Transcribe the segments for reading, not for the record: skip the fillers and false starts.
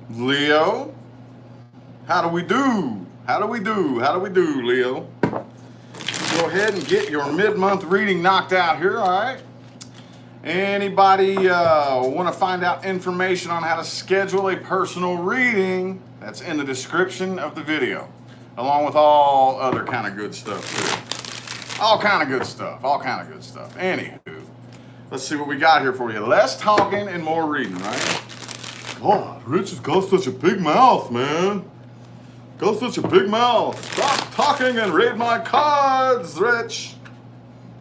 Leo, how do we do? How do we do? How do we do, Leo? Go ahead and get your mid-month reading knocked out here, all right? Anybody want to find out information on how to schedule a personal reading? That's in the description of the video, along with all other kind of good stuff too. All kind of good stuff. All kind of good stuff. Anywho, let's see what we got here for you. Less talking and more reading, right? God, Rich has got such a big mouth, man. Got such a big mouth. Stop talking and read my cards, Rich.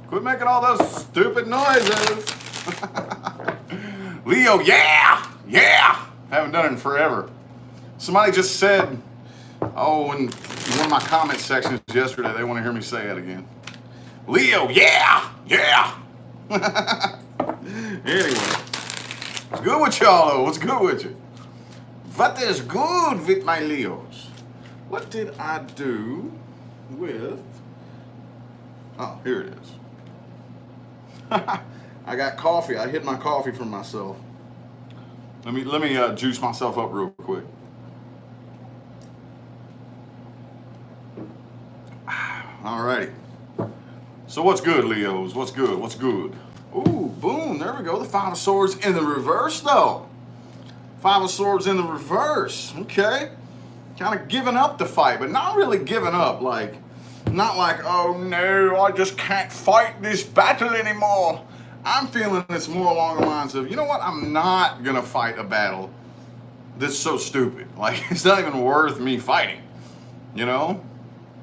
Quit making all those stupid noises. Leo, yeah, yeah. Haven't done it in forever. Somebody just said, oh, in one of my comment sections yesterday, they want to hear me say it again. Leo, yeah, yeah. Anyway, what's good with y'all though? What's good with you? What is good with my Leos? What did I do with? Oh, here it is. I got coffee. I hid my coffee from myself. Let me juice myself up real quick. Alrighty. So what's good, Leos? What's good? What's good? Ooh, boom. There we go. The Five of Swords in the reverse, though. Five of Swords in the reverse. Okay. Kind of giving up the fight, but not really giving up. Not like, oh no, I just can't fight this battle anymore. I'm feeling it's more along the lines of, you know what? I'm not going to fight a battle that's so stupid. Like, it's not even worth me fighting. You know?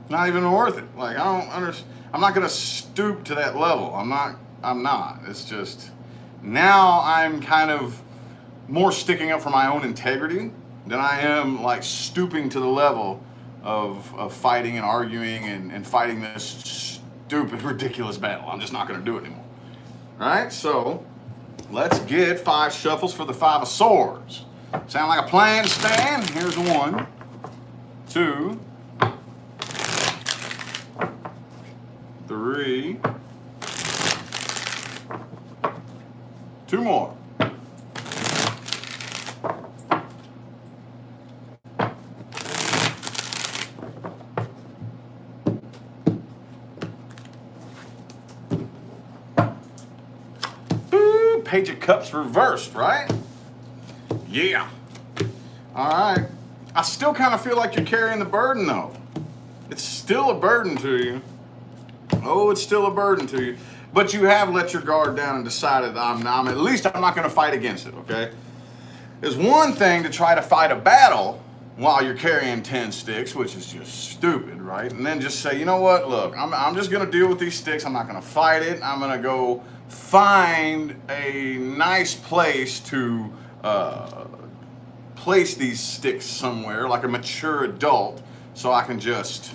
Not even worth it. Like, I don't understand. I'm not going to stoop to that level. I'm not. It's just, now I'm kind of more sticking up for my own integrity than I am like stooping to the level of fighting and arguing and fighting this stupid, ridiculous battle. I'm just not going to do it anymore. All right, so let's get 5 shuffles for the Five of Swords. Sound like a plan, Stan? Here's 1, 2, 3, 2 more. Page of Cups reversed, right? Yeah. All right. I still kind of feel like you're carrying the burden, though. It's still a burden to you. Oh, it's still a burden to you. But you have let your guard down and decided at least I'm not going to fight against it, okay? There's one thing to try to fight a battle while you're carrying 10 sticks, which is just stupid, right? And then just say, you know what, look, I'm just going to deal with these sticks. I'm not going to fight it. I'm going to go find a nice place to place these sticks somewhere, like a mature adult, so I can just,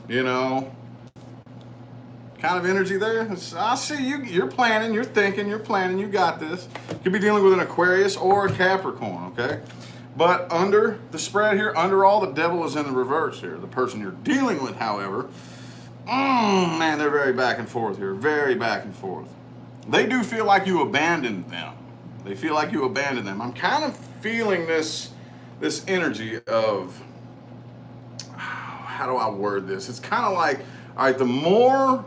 you know, kind of energy there. I see you. You're planning. You're thinking. You're planning. You got this. You could be dealing with an Aquarius or a Capricorn, okay? But under the spread here, under all, the devil is in the reverse here. The person you're dealing with, however, man, they're very back and forth here. Very back and forth. They do feel like you abandoned them. They feel like you abandoned them. I'm kind of feeling this energy of, how do I word this? It's kind of like, all right, the more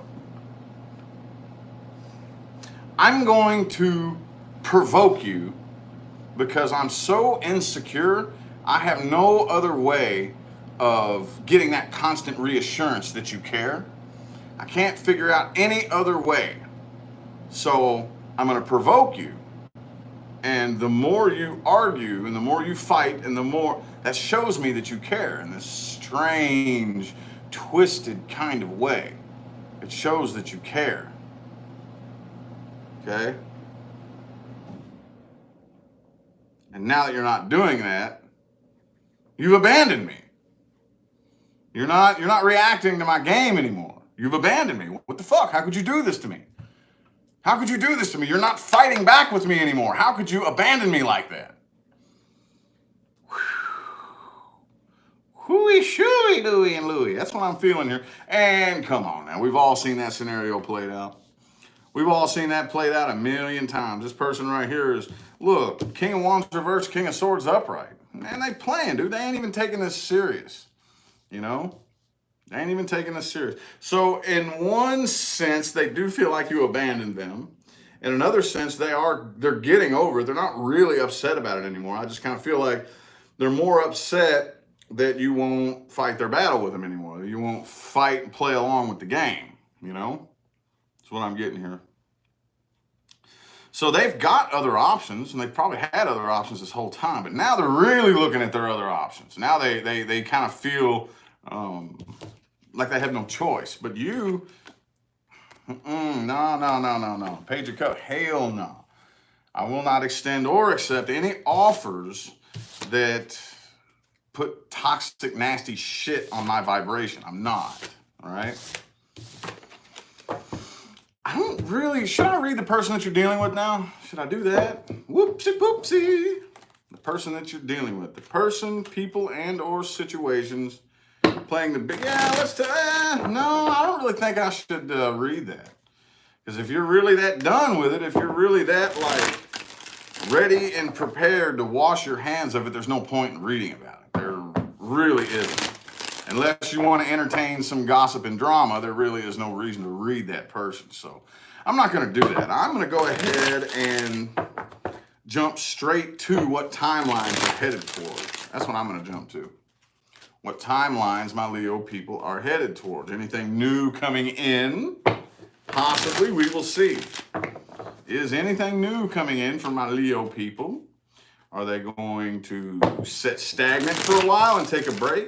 I'm going to provoke you because I'm so insecure, I have no other way of getting that constant reassurance that you care. I can't figure out any other way. So I'm going to provoke you. And the more you argue and the more you fight and the more, that shows me that you care in this strange, twisted kind of way. It shows that you care. Okay? And now that you're not doing that, you've abandoned me. You're not reacting to my game anymore. You've abandoned me. What the fuck? How could you do this to me? How could you do this to me? You're not fighting back with me anymore. How could you abandon me like that? Hooey, shooey, dooey, and Louie. That's what I'm feeling here. And come on now. We've all seen that scenario played out. We've all seen that played out a million times. This person right here is, look, King of Wands reverse, King of Swords upright. Man, they playing, dude. They ain't even taking this serious, you know? They ain't even taking this serious. So in one sense, they do feel like you abandoned them. In another sense, they're getting over it. They're not really upset about it anymore. I just kind of feel like they're more upset that you won't fight their battle with them anymore. You won't fight and play along with the game, you know? That's what I'm getting here. So they've got other options, and they've probably had other options this whole time, but now they're really looking at their other options. Now they kind of feel like they have no choice. But you, no. Page of Cups, hell no. I will not extend or accept any offers that put toxic, nasty shit on my vibration. I'm not, all right? I don't really, should I read the person that you're dealing with now? Should I do that? Whoopsie poopsie. The person that you're dealing with. The person, people, and or situations playing the big, no, I don't really think I should read that. Because if you're really that done with it, if you're really that like ready and prepared to wash your hands of it, there's no point in reading about it. There really isn't. Unless you want to entertain some gossip and drama, there really is no reason to read that person. So I'm not going to do that. I'm going to go ahead and jump straight to what timelines are headed toward. That's what I'm going to jump to. What timelines my Leo people are headed towards. Anything new coming in? Possibly, we will see. Is anything new coming in for my Leo people? Are they going to sit stagnant for a while and take a break?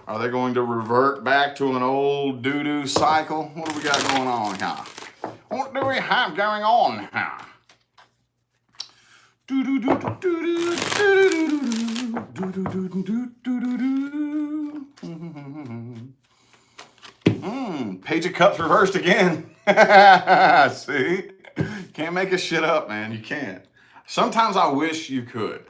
Are they going to revert back to an old doo-doo cycle? What do we got going on here? What do we have going on here? Page of Cups reversed again. See? Can't make this shit up, man. You can't. Sometimes I wish you could.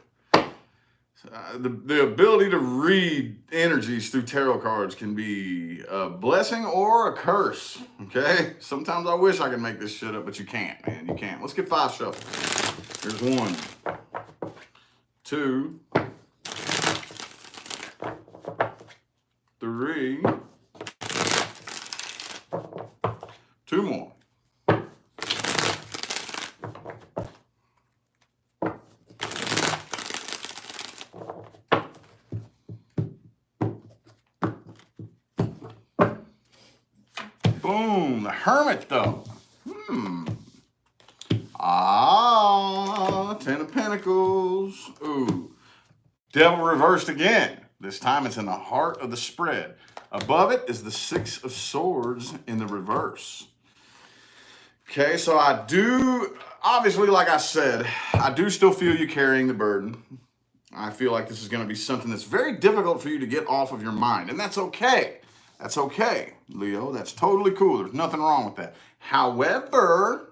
The ability to read energies through tarot cards can be a blessing or a curse, okay? Sometimes I wish I could make this shit up, but you can't, man. You can't. Let's get 5 shuffles. Here's 1, 2, 3, 2 more. Boom, the Hermit though. 10 of Pentacles. Ooh, Devil reversed again. This time it's in the heart of the spread. Above it is the 6 of Swords in the reverse. Okay, so I do, obviously, like I said, I do still feel you carrying the burden. I feel like this is going to be something that's very difficult for you to get off of your mind, and that's okay. That's okay, Leo. That's totally cool. There's nothing wrong with that. However,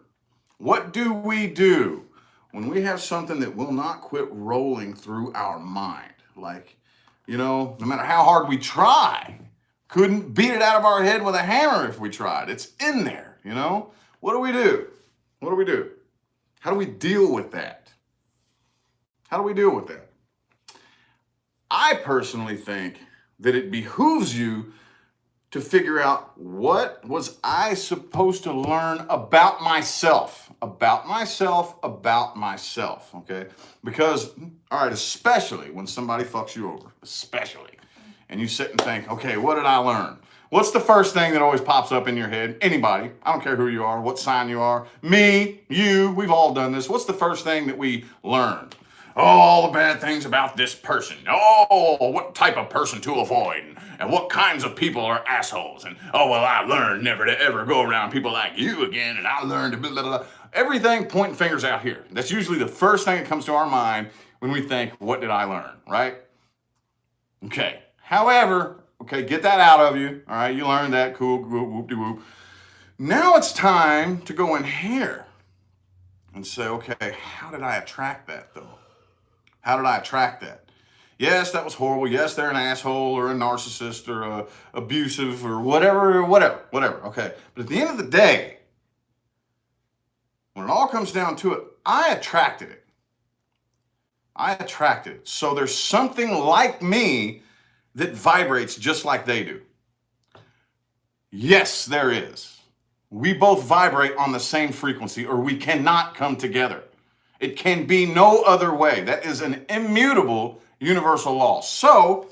what do we do when we have something that will not quit rolling through our mind? Like, you know, no matter how hard we try, couldn't beat it out of our head with a hammer if we tried. It's in there, you know? What do we do? What do we do? How do we deal with that? How do we deal with that? I personally think that it behooves you to figure out, what was I supposed to learn about myself, okay? Because, all right, especially when somebody fucks you over, especially, and you sit and think, okay, what did I learn? What's the first thing that always pops up in your head? Anybody, I don't care who you are, what sign you are, me, you, we've all done this. What's the first thing that we learned? Oh, all the bad things about this person. Oh, what type of person to avoid. And what kinds of people are assholes. And, oh, well, I learned never to ever go around people like you again. And I learned to blah, blah, blah. Everything pointing fingers out here. That's usually the first thing that comes to our mind when we think, what did I learn, right? Okay. However, okay, get that out of you. All right, you learned that. Cool, whoop-de-whoop. Now it's time to go in here and say, okay, how did I attract that, though? How did I attract that? Yes, that was horrible. Yes, they're an asshole or a narcissist or abusive or whatever. Okay. But at the end of the day, When it all comes down to it, I attracted it. I attracted it. So there's something like me that vibrates just like they do. Yes, there is. We both vibrate on the same frequency, or we cannot come together. It can be no other way. That is an immutable universal law. So,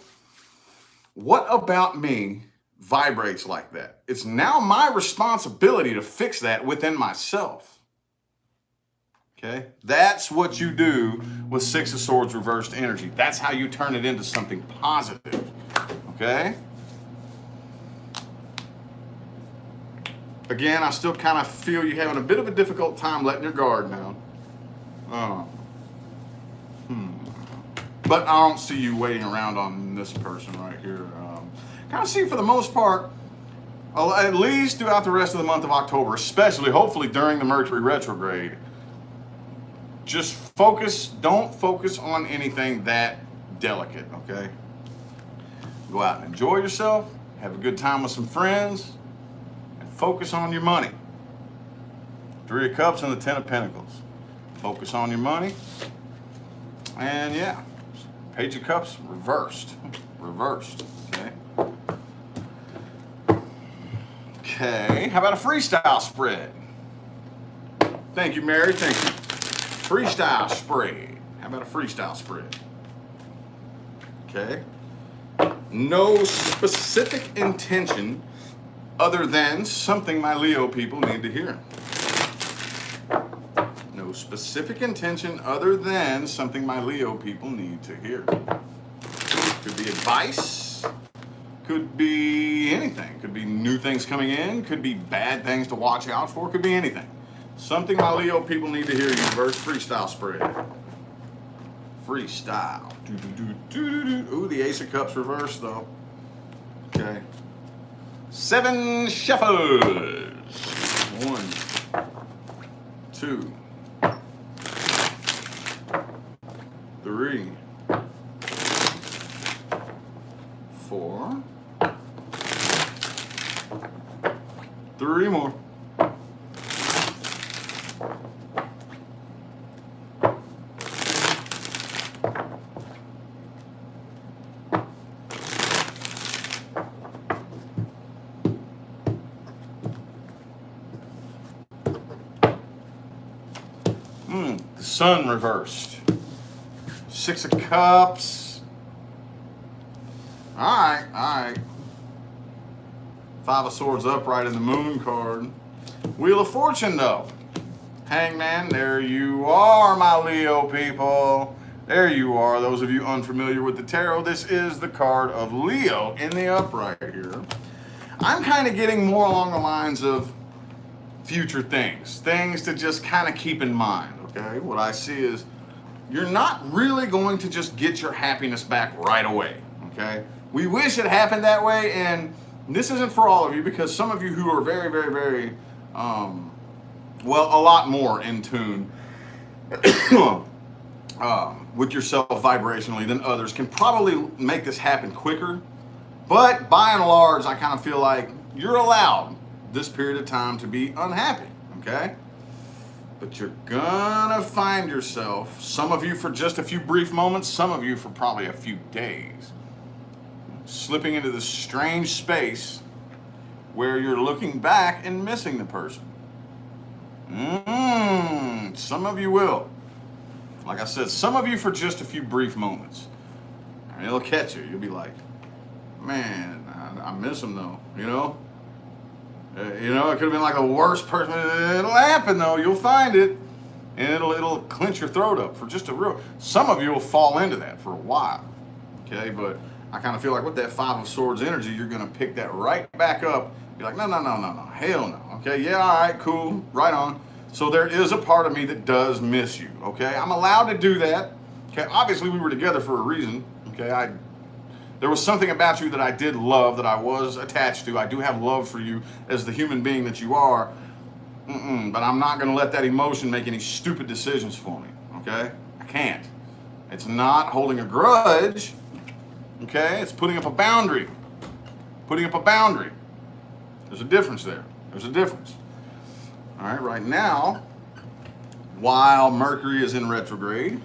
what about me vibrates like that? It's now my responsibility to fix that within myself. Okay? That's what you do with Six of Swords reversed energy. That's how you turn it into something positive. Okay? Again, I still kind of feel you having a bit of a difficult time letting your guard down. But I don't see you waiting around on this person right here. Kind of see for the most part, at least throughout the rest of the month of October, especially hopefully during the Mercury retrograde, just focus, don't focus on anything that delicate, okay? Go out and enjoy yourself, have a good time with some friends, and focus on your money. Three of Cups and the Ten of Pentacles. Focus on your money, and yeah, Page of Cups reversed, okay? Okay, how about a freestyle spread? Thank you, Mary, thank you. Freestyle spread. How about a freestyle spread? Okay. No specific intention other than something my Leo people need to hear. No specific intention other than something my Leo people need to hear. Could be advice, could be anything. Could be new things coming in, could be bad things to watch out for, could be anything. Something my Leo people need to hear. Universe freestyle spread. Freestyle. Ooh, the Ace of Cups reversed though. Okay. Seven shuffles. 1, 2, 3, 4. 3 more. The Sun reversed. 6 of Cups. All right. 5 of Swords upright in the Moon card. Wheel of Fortune though. Hangman, there you are, my Leo people. There you are, those of you unfamiliar with the tarot. This is the card of Leo in the upright here. I'm kind of getting more along the lines of future things to just kind of keep in mind, okay? What I see is you're not really going to just get your happiness back right away, okay? We wish it happened that way, and this isn't for all of you because some of you who are very, very, very, well, a lot more in tune with yourself vibrationally than others can probably make this happen quicker. But by and large, I kind of feel like you're allowed this period of time to be unhappy, okay? But you're gonna find yourself, some of you for just a few brief moments, some of you for probably a few days, slipping into this strange space where you're looking back and missing the person. Some of you will. Like I said, some of you for just a few brief moments. And it'll catch you. You'll be like, man, I miss him though, you know? It could have been like the worst person. It'll happen though. You'll find it, and it'll clench your throat up for just a real. Some of you will fall into that for a while, okay? But I kind of feel like with that 5 of Swords energy, you're gonna pick that right back up. Be like, no, hell no. Okay, yeah, all right, cool, right on. So there is a part of me that does miss you. Okay, I'm allowed to do that. Okay, obviously we were together for a reason. Okay, there was something about you that I did love, that I was attached to. I do have love for you as the human being that you are. But I'm not going to let that emotion make any stupid decisions for me. Okay? I can't. It's not holding a grudge. Okay? It's putting up a boundary. Putting up a boundary. There's a difference there. There's a difference. All right, right now, while Mercury is in retrograde.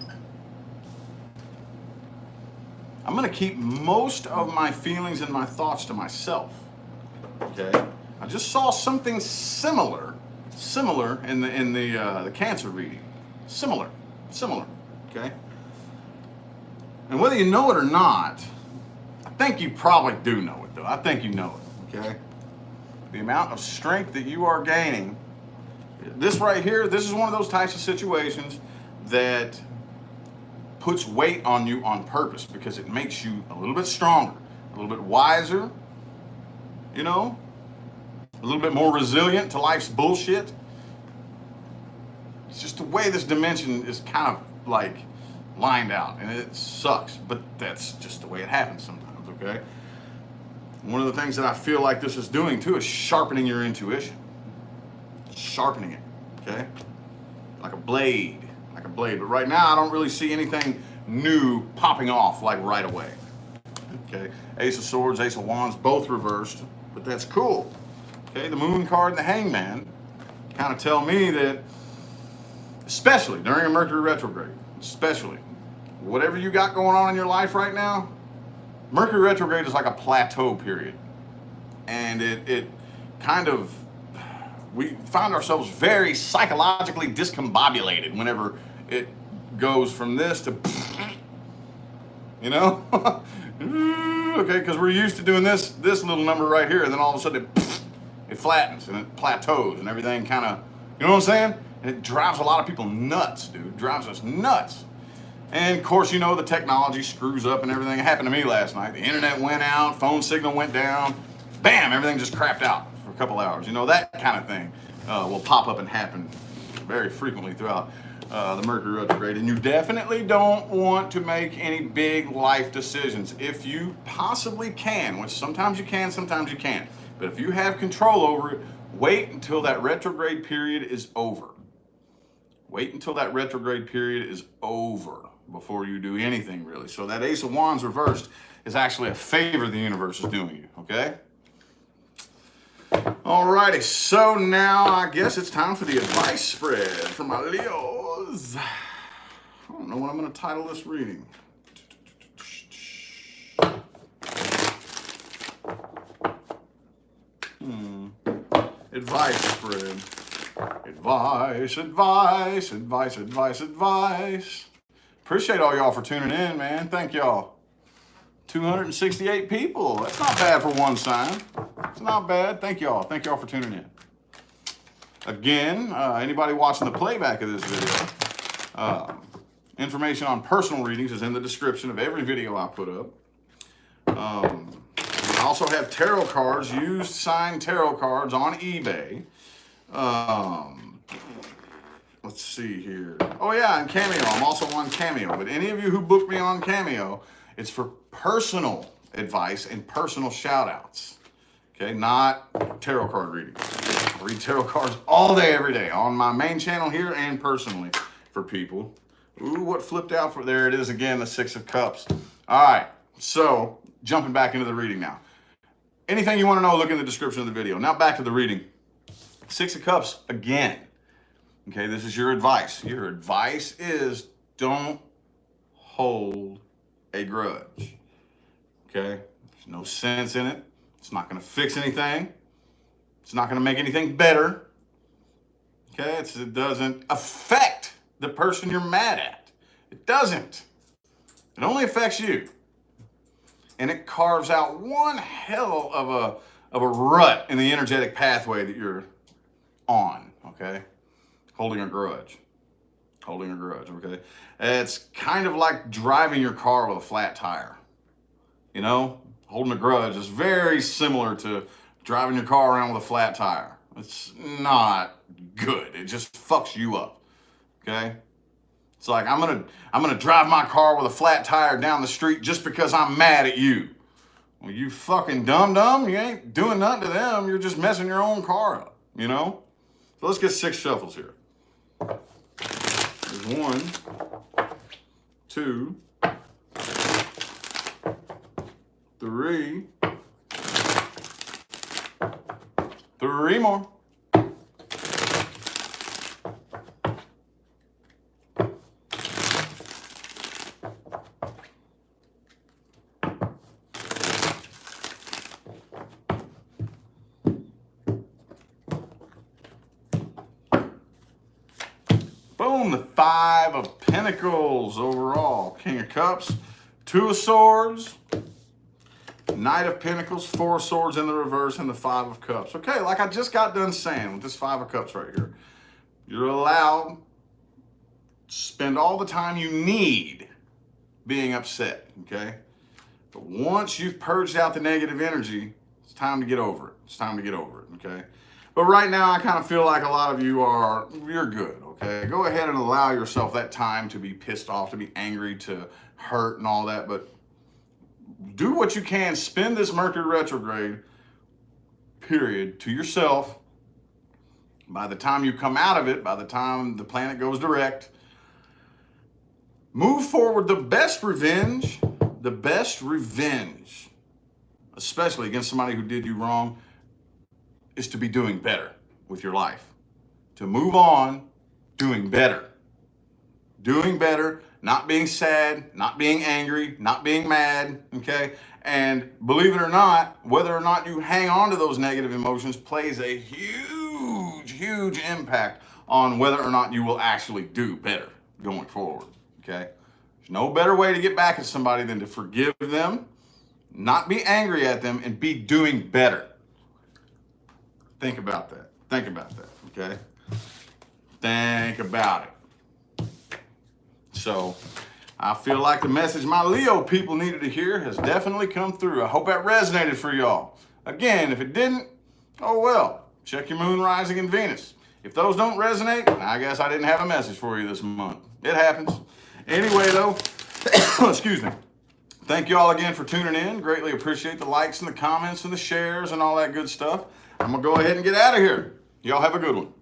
I'm going to keep most of my feelings and my thoughts to myself. Okay? I just saw something similar in the Cancer reading. Similar. Okay? And whether you know it or not, I think you probably do know it, though. I think you know it. Okay? The amount of strength that you are gaining. This right here, this is one of those types of situations that puts weight on you on purpose because it makes you a little bit stronger, a little bit wiser, you know, a little bit more resilient to life's bullshit. It's just the way this dimension is kind of like lined out, and it sucks, but that's just the way it happens sometimes, okay? One of the things that I feel like this is doing too is sharpening your intuition. Sharpening it, okay? Like a blade. But right now I don't really see anything new popping off like right away. Okay, Ace of Swords, Ace of Wands, both reversed, but that's cool. Okay, the Moon card and the Hangman kind of tell me that, especially during a Mercury retrograde, especially whatever you got going on in your life right now, Mercury retrograde is like a plateau period, and it kind of, we find ourselves very psychologically discombobulated whenever it goes from this to, you know, okay, because we're used to doing this little number right here, and then all of a sudden it flattens and it plateaus and everything kind of, you know what I'm saying? And it drives a lot of people nuts, dude. It drives us nuts. And of course, you know, the technology screws up and everything. It happened to me last night. The internet went out, phone signal went down, bam, everything just crapped out for a couple hours. You know, that kind of thing will pop up and happen very frequently throughout the Mercury retrograde. And you definitely don't want to make any big life decisions. If you possibly can, which sometimes you can, sometimes you can't. But if you have control over it, wait until that retrograde period is over. Wait until that retrograde period is over before you do anything, really. So that Ace of Wands reversed is actually a favor the universe is doing you, okay? Alrighty, so now I guess it's time for the advice spread for my Leos. I don't know what I'm going to title this reading. Advice spread. Advice. Appreciate all y'all for tuning in, man. Thank y'all. 268 people. That's not bad for one sign. It's not bad. Thank y'all. Thank y'all for tuning in. Again, anybody watching the playback of this video, information on personal readings is in the description of every video I put up. I also have tarot cards, used signed tarot cards on eBay. Let's see here. Oh yeah, and Cameo. I'm also on Cameo. But any of you who book me on Cameo, it's for personal advice and personal shout-outs. Okay, not tarot card readings. I read tarot cards all day, every day, on my main channel here and personally for people. Ooh, what flipped out for, there it is again, the Six of Cups. All right, so jumping back into the reading now. Anything you want to know, look in the description of the video. Now back to the reading. Six of Cups again. Okay, this is your advice. Your advice is don't hold a grudge. Okay, there's no sense in it. It's not going to fix anything. It's not going to make anything better. Okay, it doesn't affect the person you're mad at. It doesn't. It only affects you. And it carves out one hell of a rut in the energetic pathway that you're on, okay? Holding a grudge, okay? It's kind of like driving your car with a flat tire, you know? Holding a grudge is very similar to driving your car around with a flat tire. It's not good. It just fucks you up, okay? It's like, I'm gonna drive my car with a flat tire down the street just because I'm mad at you. Well, you fucking dum-dum, you ain't doing nothing to them. You're just messing your own car up, you know? So let's get 6 shuffles here. There's 1, 2, 3, 3 more, Boom, the 5 of Pentacles overall. King of Cups, 2 of Swords, Knight of Pentacles, 4 of Swords in the reverse, and the 5 of Cups. Okay, like I just got done saying with this 5 of Cups right here, you're allowed to spend all the time you need being upset, okay? But once you've purged out the negative energy, it's time to get over it. It's time to get over it, okay? But right now, I kind of feel like a lot of you you're good, okay? Go ahead and allow yourself that time to be pissed off, to be angry, to hurt and all that, but do what you can. Spend this Mercury retrograde period to yourself. By the time you come out of it, by the time the planet goes direct, move forward. The best revenge, especially against somebody who did you wrong, is to be doing better with your life. To move on, doing better. Doing better, not being sad, not being angry, not being mad, okay? And believe it or not, whether or not you hang on to those negative emotions plays a huge, huge impact on whether or not you will actually do better going forward, okay? There's no better way to get back at somebody than to forgive them, not be angry at them, and be doing better. Think about that. Think about that, okay? Think about it. So, I feel like the message my Leo people needed to hear has definitely come through. I hope that resonated for y'all. Again, if it didn't, oh well. Check your moon, rising, and Venus. If those don't resonate, I guess I didn't have a message for you this month. It happens. Anyway, though, excuse me. Thank you all again for tuning in. Greatly appreciate the likes and the comments and the shares and all that good stuff. I'm going to go ahead and get out of here. Y'all have a good one.